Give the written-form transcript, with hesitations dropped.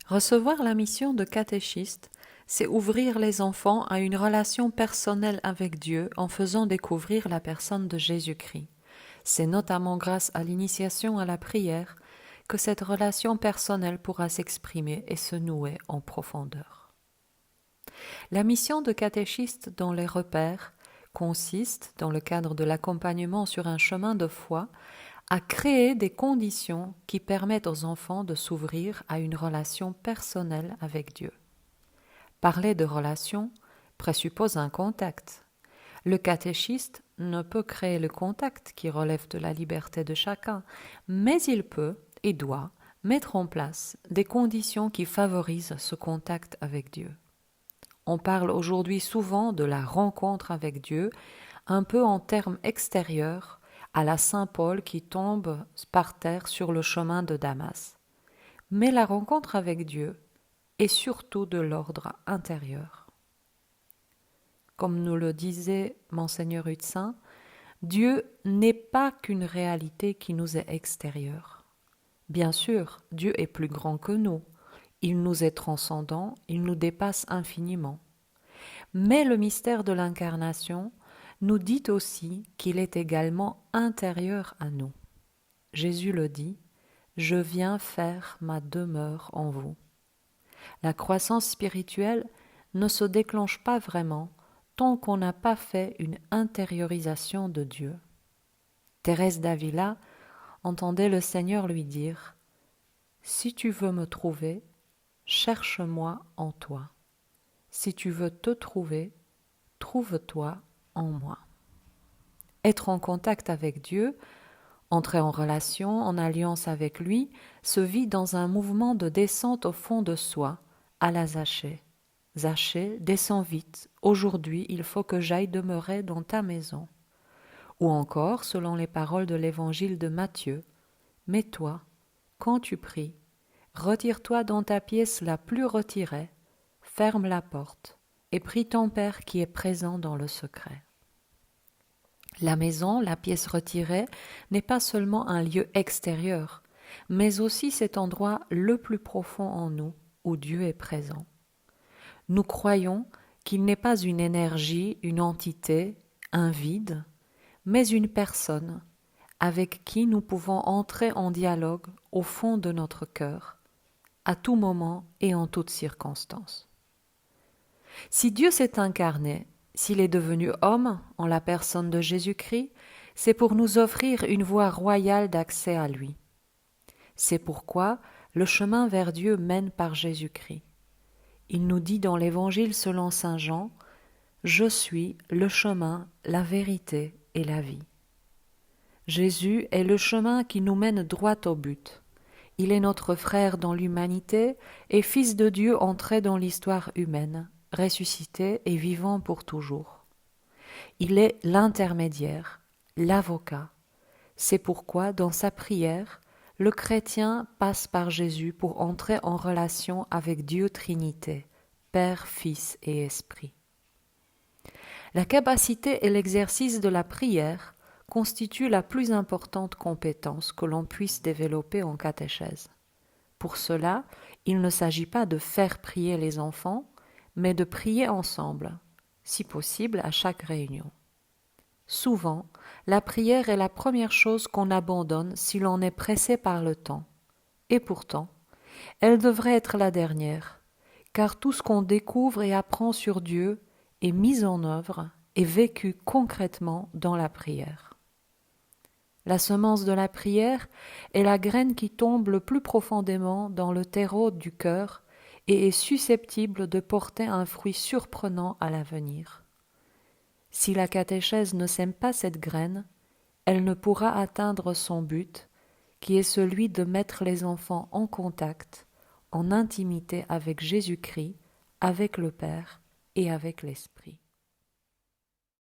Recevoir la mission de catéchiste, c'est ouvrir les enfants à une relation personnelle avec Dieu en faisant découvrir la personne de Jésus-Christ. C'est notamment grâce à l'initiation à la prière que cette relation personnelle pourra s'exprimer et se nouer en profondeur. La mission de catéchiste dans les repères consiste, dans le cadre de l'accompagnement sur un chemin de foi, à créer des conditions qui permettent aux enfants de s'ouvrir à une relation personnelle avec Dieu. Parler de relation présuppose un contact. Le catéchiste ne peut créer le contact qui relève de la liberté de chacun, mais il peut et doit mettre en place des conditions qui favorisent ce contact avec Dieu. On parle aujourd'hui souvent de la rencontre avec Dieu, un peu en termes extérieurs, à la Saint Paul qui tombe par terre sur le chemin de Damas. Mais la rencontre avec Dieu est surtout de l'ordre intérieur. Comme nous le disait Monseigneur Hutsin, Dieu n'est pas qu'une réalité qui nous est extérieure. Bien sûr, Dieu est plus grand que nous, il nous est transcendant, il nous dépasse infiniment. Mais le mystère de l'incarnation nous dit aussi qu'il est également intérieur à nous. Jésus le dit, « Je viens faire ma demeure en vous ». La croissance spirituelle ne se déclenche pas vraiment tant qu'on n'a pas fait une intériorisation de Dieu. Thérèse d'Avila entendait le Seigneur lui dire « Si tu veux me trouver, cherche-moi en toi. Si tu veux te trouver, trouve-toi en moi. » Être en contact avec Dieu, entrer en relation, en alliance avec lui, se vit dans un mouvement de descente au fond de soi, à la Zachée. Zachée, descends vite, aujourd'hui il faut que j'aille demeurer dans ta maison. Ou encore, selon les paroles de l'évangile de Matthieu, mais toi, quand tu pries, retire-toi dans ta pièce la plus retirée, ferme la porte, et prie ton Père qui est présent dans le secret. La maison, la pièce retirée, n'est pas seulement un lieu extérieur, mais aussi cet endroit le plus profond en nous, où Dieu est présent. Nous croyons qu'il n'est pas une énergie, une entité, un vide, mais une personne avec qui nous pouvons entrer en dialogue au fond de notre cœur, à tout moment et en toutes circonstances. Si Dieu s'est incarné, s'il est devenu homme en la personne de Jésus-Christ, c'est pour nous offrir une voie royale d'accès à lui. C'est pourquoi le chemin vers Dieu mène par Jésus-Christ. Il nous dit dans l'Évangile selon saint Jean, « Je suis le chemin, la vérité et la vie ». Jésus est le chemin qui nous mène droit au but. Il est notre frère dans l'humanité et Fils de Dieu entré dans l'histoire humaine, ressuscité et vivant pour toujours. Il est l'intermédiaire, l'avocat. C'est pourquoi, dans sa prière, le chrétien passe par Jésus pour entrer en relation avec Dieu Trinité, Père, Fils et Esprit. La capacité et l'exercice de la prière constituent la plus importante compétence que l'on puisse développer en catéchèse. Pour cela, il ne s'agit pas de faire prier les enfants, mais de prier ensemble, si possible à chaque réunion. Souvent, la prière est la première chose qu'on abandonne si l'on est pressé par le temps. Et pourtant, elle devrait être la dernière, car tout ce qu'on découvre et apprend sur Dieu est mis en œuvre et vécu concrètement dans la prière. La semence de la prière est la graine qui tombe le plus profondément dans le terreau du cœur et est susceptible de porter un fruit surprenant à l'avenir. Si la catéchèse ne sème pas cette graine, elle ne pourra atteindre son but, qui est celui de mettre les enfants en contact, en intimité avec Jésus-Christ, avec le Père et avec l'Esprit.